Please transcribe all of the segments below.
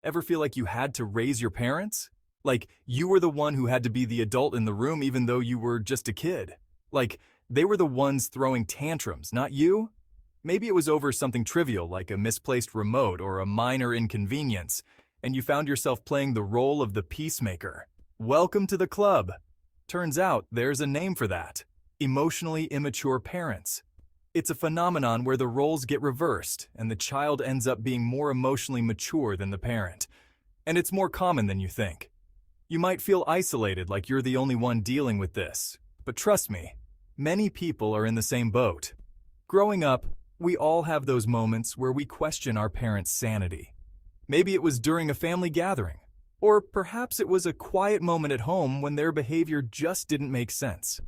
Ever feel like you had to raise your parents? Like you were the one who had to be the adult in the room even though you were just a kid? Like they were the ones throwing tantrums, not you? Maybe it was over something trivial like a misplaced remote or a minor inconvenience, and you found yourself playing the role of the peacemaker. Welcome to the club. Turns out there's a name for that. Emotionally immature parents. It's a phenomenon where the roles get reversed and the child ends up being more emotionally mature than the parent. And it's more common than you think. You might feel isolated like you're the only one dealing with this. But trust me, many people are in the same boat. Growing up, we all have those moments where we question our parents' sanity. Maybe it was during a family gathering, or perhaps it was a quiet moment at home when their behavior just didn't make sense.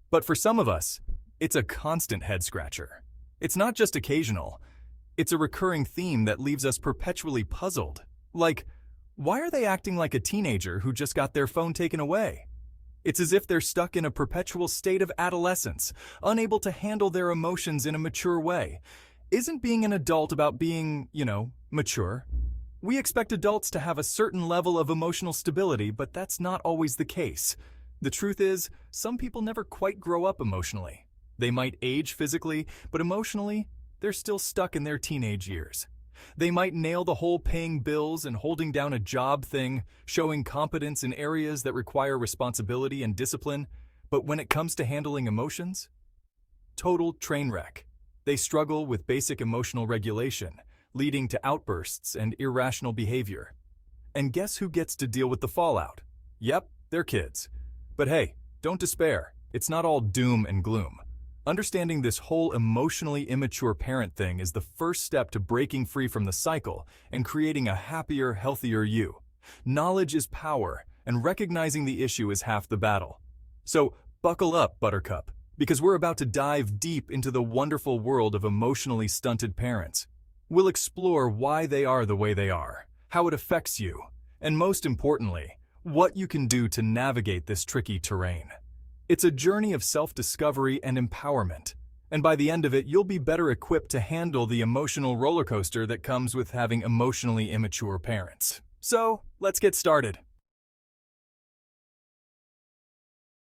But for some of us, it's a constant head-scratcher. It's not just occasional. It's a recurring theme that leaves us perpetually puzzled. Like, why are they acting like a teenager who just got their phone taken away? It's as if they're stuck in a perpetual state of adolescence, unable to handle their emotions in a mature way. Isn't being an adult about being, mature? We expect adults to have a certain level of emotional stability, but that's not always the case. The truth is, some people never quite grow up emotionally. They might age physically, but emotionally, they're still stuck in their teenage years. They might nail the whole paying bills and holding down a job thing, showing competence in areas that require responsibility and discipline, but when it comes to handling emotions, total train wreck. They struggle with basic emotional regulation, leading to outbursts and irrational behavior. And guess who gets to deal with the fallout? Yep, they're kids. But hey, don't despair. It's not all doom and gloom. Understanding this whole emotionally immature parent thing is the first step to breaking free from the cycle and creating a happier, healthier you. Knowledge is power, and recognizing the issue is half the battle. So buckle up, Buttercup, because we're about to dive deep into the wonderful world of emotionally stunted parents. We'll explore why they are the way they are, how it affects you, and most importantly, what you can do to navigate this tricky terrain. It's a journey of self-discovery and empowerment, and by the end of it, you'll be better equipped to handle the emotional roller coaster that comes with having emotionally immature parents. So, let's get started.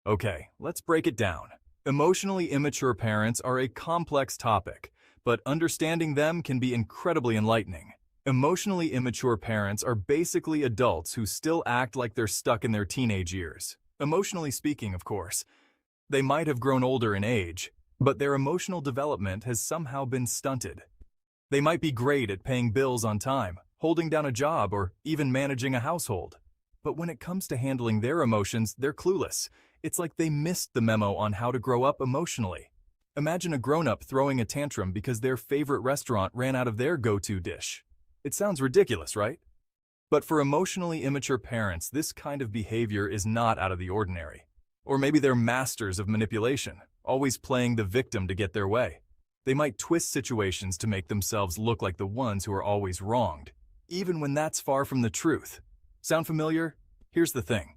Okay, let's break it down. Emotionally immature parents are a complex topic, but understanding them can be incredibly enlightening. Emotionally immature parents are basically adults who still act like they're stuck in their teenage years. Emotionally speaking, of course. They might have grown older in age, but their emotional development has somehow been stunted. They might be great at paying bills on time, holding down a job, or even managing a household. But when it comes to handling their emotions, they're clueless. It's like they missed the memo on how to grow up emotionally. Imagine a grown-up throwing a tantrum because their favorite restaurant ran out of their go-to dish. It sounds ridiculous, right? But for emotionally immature parents, this kind of behavior is not out of the ordinary. Or maybe they're masters of manipulation, always playing the victim to get their way. They might twist situations to make themselves look like the ones who are always wronged, even when that's far from the truth. Sound familiar? Here's the thing.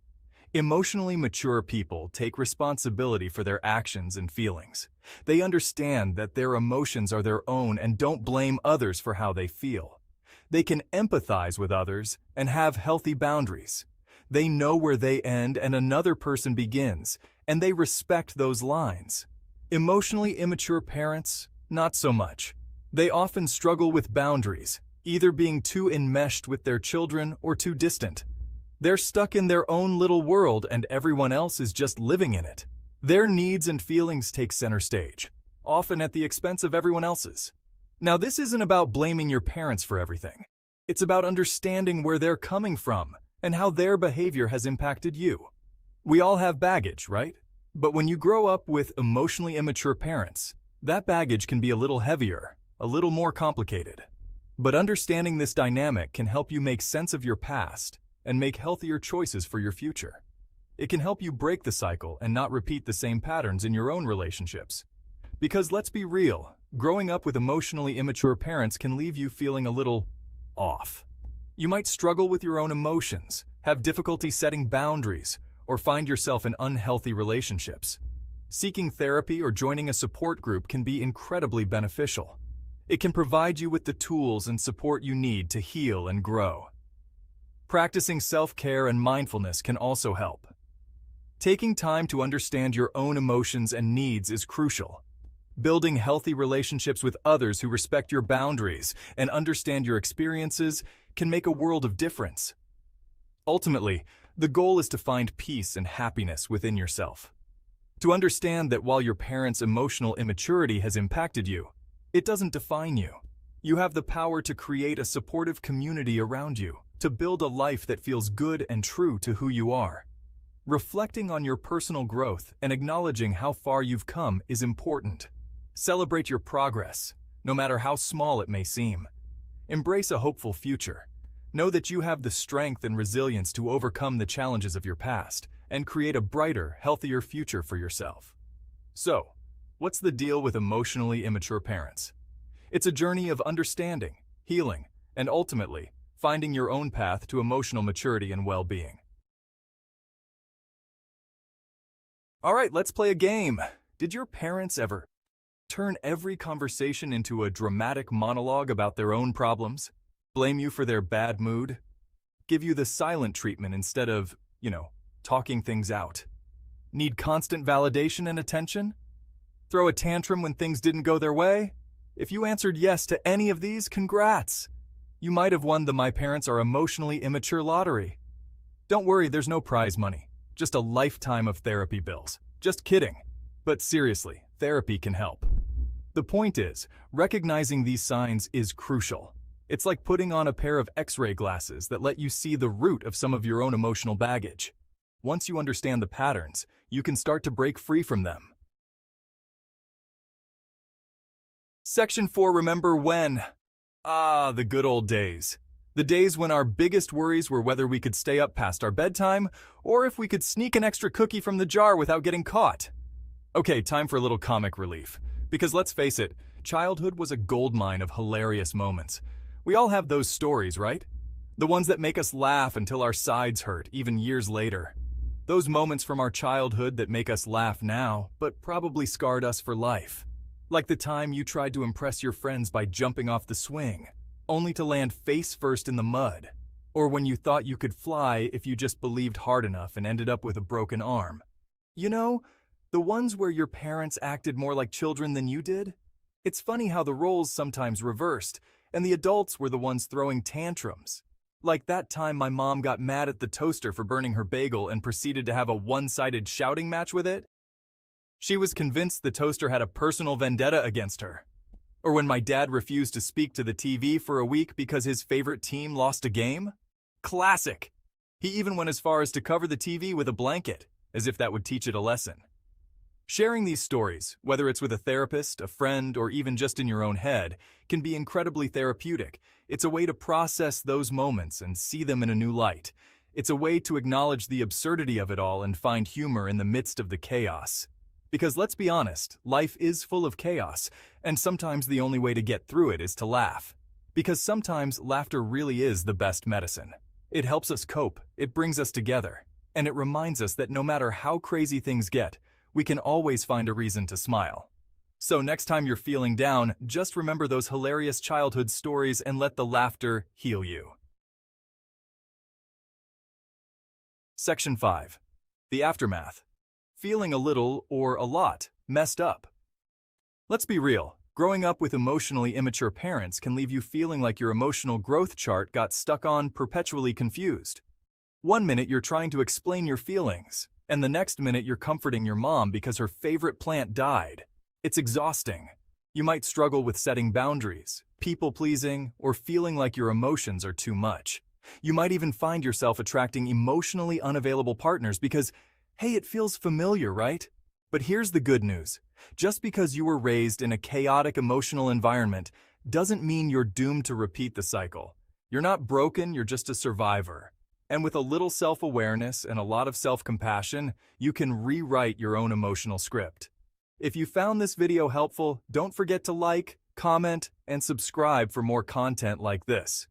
Emotionally mature people take responsibility for their actions and feelings. They understand that their emotions are their own and don't blame others for how they feel. They can empathize with others and have healthy boundaries. They know where they end and another person begins, and they respect those lines. Emotionally immature parents, not so much. They often struggle with boundaries, either being too enmeshed with their children or too distant. They're stuck in their own little world and everyone else is just living in it. Their needs and feelings take center stage, often at the expense of everyone else's. Now, this isn't about blaming your parents for everything. It's about understanding where they're coming from and how their behavior has impacted you. We all have baggage, right? But when you grow up with emotionally immature parents, that baggage can be a little heavier, a little more complicated. But understanding this dynamic can help you make sense of your past and make healthier choices for your future. It can help you break the cycle and not repeat the same patterns in your own relationships. Because let's be real, growing up with emotionally immature parents can leave you feeling a little off. You might struggle with your own emotions, have difficulty setting boundaries, or find yourself in unhealthy relationships. Seeking therapy or joining a support group can be incredibly beneficial. It can provide you with the tools and support you need to heal and grow. Practicing self-care and mindfulness can also help. Taking time to understand your own emotions and needs is crucial. Building healthy relationships with others who respect your boundaries and understand your experiences can make a world of difference. Ultimately, the goal is to find peace and happiness within yourself. To understand that while your parents' emotional immaturity has impacted you, it doesn't define you. You have the power to create a supportive community around you, to build a life that feels good and true to who you are. Reflecting on your personal growth and acknowledging how far you've come is important. Celebrate your progress, no matter how small it may seem. Embrace a hopeful future. Know that you have the strength and resilience to overcome the challenges of your past and create a brighter, healthier future for yourself. So, what's the deal with emotionally immature parents? It's a journey of understanding, healing, and ultimately, finding your own path to emotional maturity and well-being. All right, let's play a game. Did your parents ever turn every conversation into a dramatic monologue about their own problems? Blame you for their bad mood? Give you the silent treatment instead of, talking things out? Need constant validation and attention? Throw a tantrum when things didn't go their way? If you answered yes to any of these, congrats! You might have won the My Parents Are Emotionally Immature lottery. Don't worry, there's no prize money. Just a lifetime of therapy bills. Just kidding. But seriously, therapy can help. The point is, recognizing these signs is crucial. It's like putting on a pair of X-ray glasses that let you see the root of some of your own emotional baggage. Once you understand the patterns, you can start to break free from them. Section 4. Remember when? The good old days. The days when our biggest worries were whether we could stay up past our bedtime or if we could sneak an extra cookie from the jar without getting caught. Okay, time for a little comic relief. Because let's face it, childhood was a goldmine of hilarious moments. We all have those stories, right? The ones that make us laugh until our sides hurt, even years later. Those moments from our childhood that make us laugh now, but probably scarred us for life. Like the time you tried to impress your friends by jumping off the swing, only to land face first in the mud. Or when you thought you could fly if you just believed hard enough and ended up with a broken arm. The ones where your parents acted more like children than you did? It's funny how the roles sometimes reversed, and the adults were the ones throwing tantrums. Like that time my mom got mad at the toaster for burning her bagel and proceeded to have a one-sided shouting match with it. She was convinced the toaster had a personal vendetta against her. Or when my dad refused to speak to the TV for a week because his favorite team lost a game. Classic! He even went as far as to cover the TV with a blanket, as if that would teach it a lesson. Sharing these stories, whether it's with a therapist, a friend, or even just in your own head, can be incredibly therapeutic. It's a way to process those moments and see them in a new light. It's a way to acknowledge the absurdity of it all and find humor in the midst of the chaos. Because let's be honest, life is full of chaos, and sometimes the only way to get through it is to laugh. Because sometimes laughter really is the best medicine. It helps us cope, it brings us together, and it reminds us that no matter how crazy things get, we can always find a reason to smile. So next time you're feeling down, just remember those hilarious childhood stories and let the laughter heal you. Section 5. The aftermath. Feeling a little, or a lot, messed up. Let's be real, growing up with emotionally immature parents can leave you feeling like your emotional growth chart got stuck on perpetually confused. One minute you're trying to explain your feelings, and the next minute you're comforting your mom because her favorite plant died. It's exhausting. You might struggle with setting boundaries, people-pleasing, or feeling like your emotions are too much. You might even find yourself attracting emotionally unavailable partners because, hey, it feels familiar, right? But here's the good news. Just because you were raised in a chaotic emotional environment doesn't mean you're doomed to repeat the cycle. You're not broken, you're just a survivor. And with a little self-awareness and a lot of self-compassion, you can rewrite your own emotional script. If you found this video helpful, don't forget to like, comment, and subscribe for more content like this.